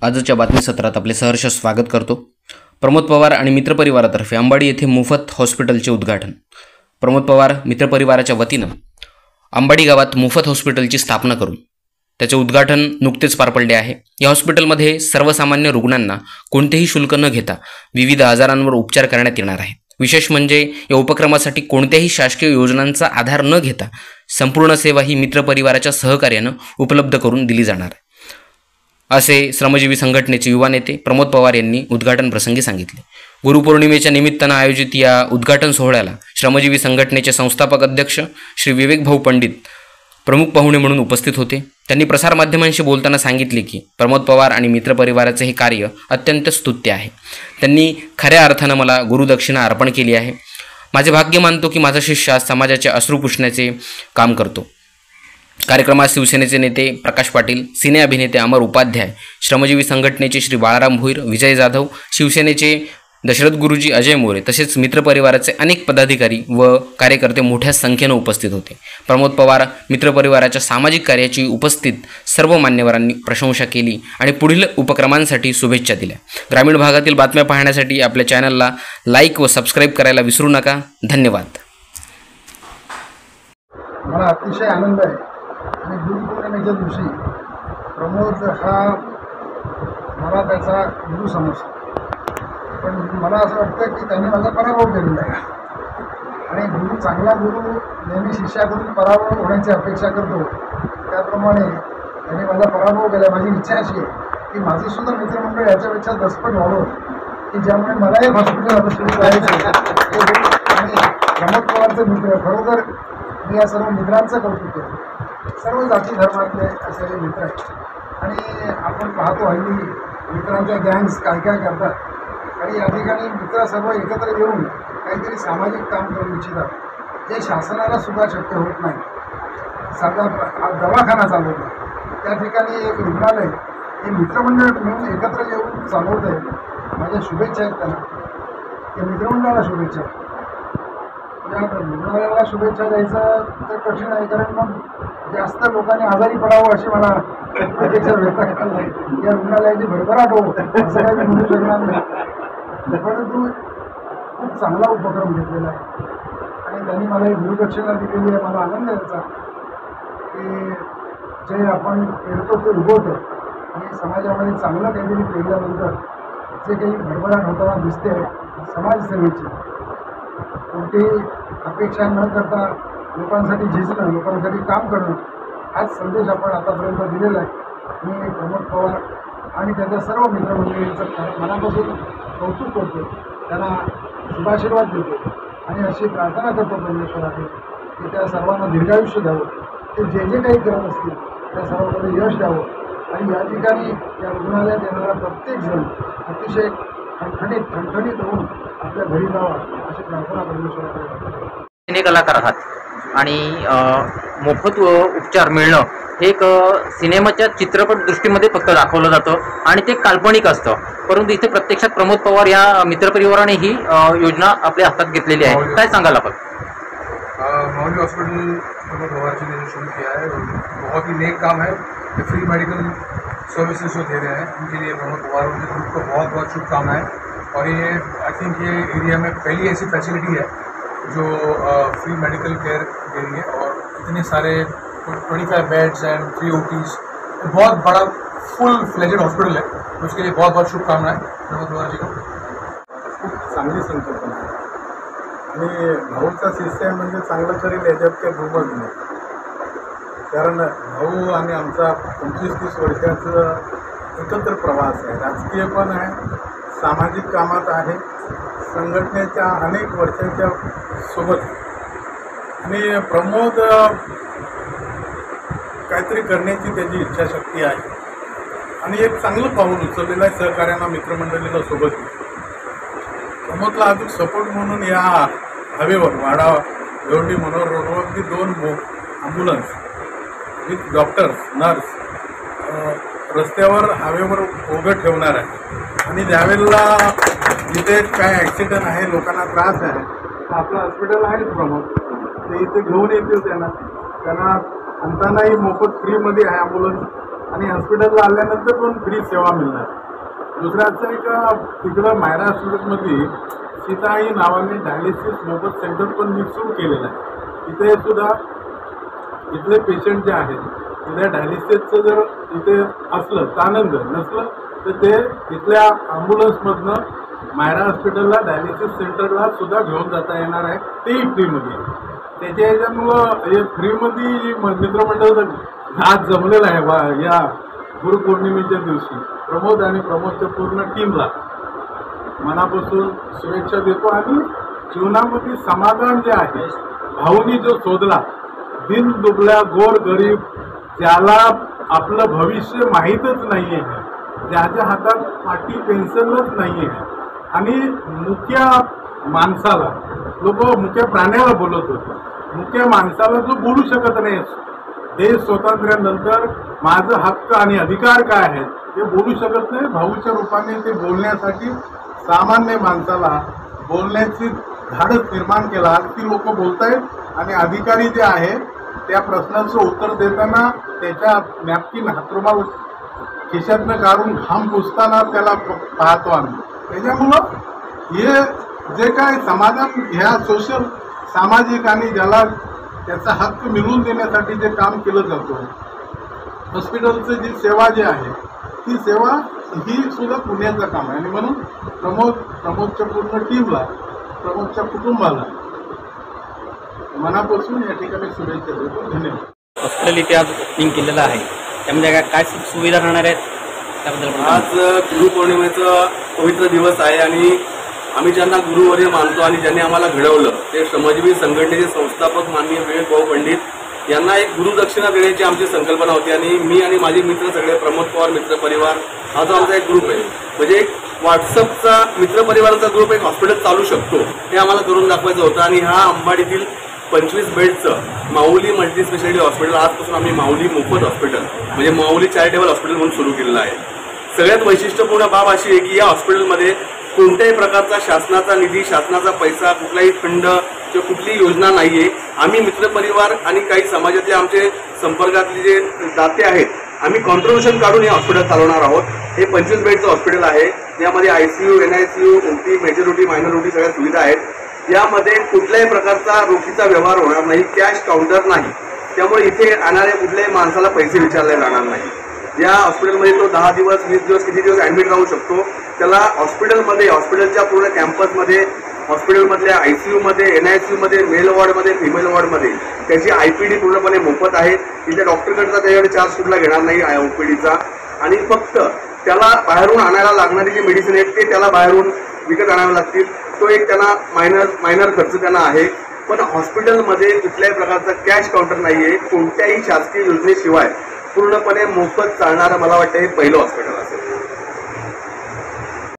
आजच्या बातमीसत्रात आपले सहर्ष स्वागत करतो। प्रमोद पवार आणि मित्रपरिवारातर्फे अंबाडी येथे मोफत हॉस्पिटलचे उद्घाटन। प्रमोद पवार मित्रपरिवाराच्या वतीनं अंबाडी गावात मोफत हॉस्पिटलची स्थापना करून त्याचे उद्घाटन नुकतेच पार पडले आहे। या हॉस्पिटलमध्ये सर्वसामान्य रुग्णांना कोणतेही शुल्क न घेता विविध आजारांवर उपचार करण्यात येणार आहेत। विशेष म्हणजे या उपक्रमासाठी कोणत्याही शासकीय योजनांचा आधार न घेता संपूर्ण सेवा ही मित्रपरिवाराच्या सहकार्याने उपलब्ध करून दिली जाणार आहे, असे श्रमजीवी संघटनेचे युवा नेते प्रमोद पवार यांनी उद्घाटन प्रसंगी सांगितले। गुरुपौर्णिमेच्या निमित्ताने आयोजित या उद्घाटन सोहळ्याला श्रमजीवी संघटनेचे संस्थापक अध्यक्ष श्री विवेक भाऊ पंडित प्रमुख पाहुणे म्हणून उपस्थित होते। त्यांनी प्रसार माध्यमांशी बोलताना सांगितले की प्रमोद पवार आणि मित्रपरिवाराचे हे कार्य अत्यंत स्तुत्य आहे। त्यांनी खऱ्या अर्थाने मला गुरुदक्षिणा अर्पण केली आहे। माझे भाग्य मानतो की माझा शिष्य आज समाजाचे अश्रू पुसण्याचे काम करतो। कार्यक्रमात शिवसेनेचे नेते प्रकाश पाटील, सिने अभिनेते अमर उपाध्याय, श्रमजीवी संघटनेचे श्री बाळाराम भोईर, विजय जाधव, शिवसेनेचे दशरथ गुरुजी, अजय मोरे तसेच मित्रपरिवाराचे अनेक पदाधिकारी व कार्यकर्ते मोठ्या संख्येने उपस्थित होते। प्रमोद पवार मित्रपरिवाराच्या सामाजिक कार्याची उपस्थित सर्व मान्यवरांनी प्रशंसा केली आणि पुढील उपक्रमांसाठी शुभेच्छा दिल्या। ग्रामीण भागातील बातम्या पाहण्यासाठी आपल्या चॅनलला लाईक व सबस्क्राइब करायला विसरू नका। धन्यवाद। मला अतिशय आनंद आहे आणि गुरुपौर्णिमेच्या दिवशी प्रमोद हा मला त्याचा गुरु समजतो, पण मला असं वाटतं की त्यांनी माझा पराभव केलेला आहे आणि चांगला गुरु नेहमी शिष्याकडून पराभव होण्याची अपेक्षा करतो, त्याप्रमाणे त्यांनी माझा पराभव केला। माझी इच्छा अशी आहे की माझं सुद्धा मित्रमंडळ याच्यापेक्षा दसपट व्हावं की ज्यामुळे मला एक हॉस्पिटल आता सुरू करायचं। आणि प्रमोद पवारचे मित्र, खरोखर मी या सर्व मित्रांचं कौतुक करतो। सर्व जाती धर्मातले असे मित्र आहेत आणि आपण पाहतो हल्ली मित्रांच्या गँग्स काय काय करतात आणि या ठिकाणी मित्र सर्व एकत्र येऊन काहीतरी सामाजिक काम करू इच्छितात, जे शासनाला सुद्धा शक्य होत नाही। साधा दवाखाना चालवतो, त्या ठिकाणी एक रुग्णालय हे मित्रमंडळ मिळून एकत्र येऊन चालवत आहे। माझ्या शुभेच्छा आहेत त्यांना, त्या मित्रमंडळाला शुभेच्छा। या रुग्णालयाला शुभेच्छा द्यायचं तर कठीण आहे, कारण मग जास्त लोकांनी आजारी पडावं अशी मला शुभेच्छा व्यक्त करायला नाही। या रुग्णालयाची भरभराट हो असं काही म्हणू शकणार नाही, परंतु खूप चांगला उपक्रम घेतलेला आहे आणि त्यांनी मला एक गुरुदक्षिणा दिलेली आहे। मला आनंद आहे त्याचा की जे आपण पेरतो ते उगवतं आणि समाजामध्ये चांगलं काहीतरी पेरल्यानंतर जे काही भरभराट होताना दिसते समाजसेवेची, कोणतीही अपेक्षा न करता लोकांसाठी झिजणं, लोकांसाठी काम करणं, हाच संदेश आपण आतापर्यंत दिलेला आहे। मी प्रमोद पवार आणि त्याच्या सर्व मित्रमंडळींचं मनापासून कौतुक करतो, त्यांना शुभाशीर्वाद देतो आणि अशी प्रार्थना करतो परमेश्वराकडे की त्या सर्वांना दीर्घायुष्य द्यावं, ते जे जे काही करत असतील त्या सर्वांकडे यश द्यावं आणि या ठिकाणी या रुग्णालयात येणारा प्रत्येकजण अतिशय ठणठणीत होऊन आपल्या घरी जावा अशी प्रार्थना परमेश्वराकडे करतो। सिने कलाकार आहात आणि मोफत उपचार मिळणं हे एक सिनेमाच्या चित्रपट दृष्टीमध्ये फक्त दाखवलं जातं आणि ते काल्पनिक असतं, परंतु इथे प्रत्यक्षात प्रमोद पवार या मित्रपरिवाराने ही योजना आपल्या हातात घेतलेली आहे। काय सांगाल आपण? माउली हॉस्पिटल प्रमोद पवार जी ने शुरू किया है, बहुत ही नेक काम है। ये फ्री मेडिकल सर्विसेज जो दे रहे हैं उनके लिए प्रमोद पवार उनके ग्रुप को बहुत बहुत शुभकामनाएं। और ये आई थिंक ये एरिया में पहली ऐसी फैसिलिटी है जो फ्री मेडिकल केयर दे रही है और इतने सारे 25 बेड्स एंड 3 OTs, बहुत बड़ा फुल फ्लेजेड हॉस्पिटल है, उसके लिए बहुत बहुत शुभकामनाएं प्रमोद पवार जी को। खूप चांगली संकल्पना आहे आणि भाऊचा शिष्य म्हणजे चांगलं करेल याच्यात काही दुमत नाही, कारण भाऊ आणि आमचा 25-30 वर्षाचं एकत्र प्रवास आहे, राजकीय पण आहे, सामाजिक कामात आहे, संघटनेच्या अनेक वर्षाच्या सोबत। आणि प्रमोद काहीतरी करण्याची त्याची इच्छाशक्ती आहे आणि एक चांगलं पाऊल उचललेलं आहे सहकार्यांना, मित्रमंडळीला सोबत। प्रमोदला अजून सपोर्ट म्हणून या हवेवर वाडा गवंडी मनोहर रोडवरती 2 ॲम्ब्युलन्स विथ डॉक्टर्स, नर्स रस्त्यावर हवेवर उभं ठेवणार आहे आणि ज्यावेळेला जिथे काय ॲक्सिडेंट आहे, लोकांना त्रास आहे, आपलं हॉस्पिटल आहे प्रमोद, ते इथे घेऊन येतील त्यांना आणतानाही मोफत फ्रीमध्ये आहे ॲम्ब्युलन्स आणि हॉस्पिटलला आल्यानंतर पण फ्री सेवा मिळणार. दुसऱ्याचं एक तिकडं मायरा हॉस्पिटलमध्ये सीताई नावाने डायलिसिस मोफत सेंटर पण मी सुरू केलेलं आहे. इथे सुद्धा इथले पेशंट जे आहेत तिथे डायलिसिसचं जर इथे असलं तर आनंद, नसलं तर ते इथल्या ॲम्ब्युलन्समधनं मायरा हॉस्पिटलला डायलिसिस सेंटरला सुद्धा घेऊन जाता येणार आहे, तेही फ्रीमध्ये. त्याच्या ह्याच्यामुळं हे फ्रीमध्ये मित्रमंडळाचं आज जमलेलं आहे या गुरुपौर्णिमेच्या दिवशी. प्रमोद आणि प्रमोदच्या पूर्ण टीमला मनापासून शुभेच्छा देतो. आणि जीवनामध्ये समाधान जे आहे, भाऊनी जो शोधला, दिन दुबळ्या गोर गरीब, ज्याला आपलं भविष्य माहीतच नाही आहे, ज्याच्या हातात पाटी पेन्सिलच नाही आहे, आणि मुक्या माणसाला, लोक मुक्या प्राण्याला बोलत होते, मुक्या माणसाला जो बोलू शकत नाही, देश स्वातंत्र्यानंतर माझं हक्क आणि अधिकार काय आहेत ते बोलू शकत नाही, भाऊच्या रूपाने ते बोलण्यासाठी सामान्य माणसाला बोलण्याची धाडस निर्माण केला. ती लोक बोलत आहेत. आणि अधिकारी जे आहे त्या प्रश्नाचं उत्तर देताना त्याच्या नॅपकिन हातरुमाल खिशातनं काढून घाम पुसताना त्याला पाहतो आम्ही. त्याच्यामुळं हे जे काय समाधान ह्या सोशल सामाजिक आणि ज्याला त्याचा हक्क मिळवून देण्यासाठी जे काम केलं जातं, हॉस्पिटलचं जी सेवा जी आहे ती सेवा ही सुद्धा पुण्याचं काम आहे. आणि म्हणून प्रमोदच्या पूर्ण टीमला, प्रमोदच्या कुटुंबाला मनापासून या ठिकाणी शुभेच्छा देतो. धन्यवाद. हॉस्पिटल इथे आज ओपनिंग केलेलं आहे, त्यामध्ये काय सुविधा राहणार आहेत त्याबद्दल? आज गुरुपौर्णिमेचा पवित्र दिवस आहे आणि आम्ही ज्यांना गुरुवर्य मानतो आणि ज्यांनी आम्हाला घडवलं ते श्रमजीवी संघटनेचे संस्थापक माननीय विवेक भाऊ पंडित यांना एक गुरुदक्षिणा देण्याची आमची संकल्पना होती. आणि मी आणि माझे मित्र सगळे प्रमोद पवार मित्र परिवार हा जो आमचा एक ग्रुप आहे, म्हणजे एक व्हॉट्सअपचा मित्र परिवाराचा ग्रुप एक हॉस्पिटल चालू शकतो हे आम्हाला करून दाखवायचं होतं. आणि हा अंबाडीतील 25 बेडचं माऊली मल्टी स्पेशालिटी हॉस्पिटल आजपासून आम्ही माऊली मोफत हॉस्पिटल म्हणजे माऊली चॅरिटेबल हॉस्पिटल म्हणून सुरू केलेलं आहे. सगळ्यात वैशिष्ट्यपूर्ण बाब अशी आहे की या हॉस्पिटलमध्ये कोणत्याही प्रकारचा शासनाचा निधी, शासनाचा पैसा, कुठलाही फंड किंवा कुठलीही योजना नाहीये. आम्ही मित्रपरिवार आणि काही समाजातले आमचे संपर्कातले जे दाते आहेत, आम्ही कॉन्ट्रिब्युशन काढून हे हॉस्पिटल चालवणार आहोत. हे 25 बेडचं हॉस्पिटल आहे. यामध्ये ICU, NICU, OT, major OT, minor OT सगळ्या सुविधा आहेत. यामध्ये कुठल्याही प्रकारचा रोखीचा व्यवहार होणार नाही, कॅश काउंटर नाही. त्यामुळे इथे येणाऱ्या कुठल्याही माणसाला पैसे विचारले जाणार नाही. या हॉस्पिटलमध्ये तो 10 दिवस 20 दिवस किती दिवस ॲडमिट राहू शकतो. त्याला हॉस्पिटलमध्ये, हॉस्पिटलच्या पूर्ण कॅम्पसमध्ये, हॉस्पिटलमधल्या ICUमध्ये, NICUमध्ये, मेल वॉर्डमध्ये, फिमेल वॉर्डमध्ये त्याची IPD पूर्णपणे मोफत आहे. इथे डॉक्टरकडचा त्याच्याकडे चार्ज कुठला घेणार नाही OPDचा. आणि फक्त त्याला बाहेरून आणायला लागणारी जी मेडिसिन आहेत ते त्याला बाहेरून विकत आणावे लागतील. तो एक त्यांना मायनर खर्च त्यांना आहे. पण हॉस्पिटलमध्ये कुठल्याही प्रकारचा कॅश काउंटर नाही आहे. कोणत्याही शासकीय योजनेशिवाय पूर्णपणे मोफत चालणारं मला वाटतं हे पहिलं हॉस्पिटल असेल.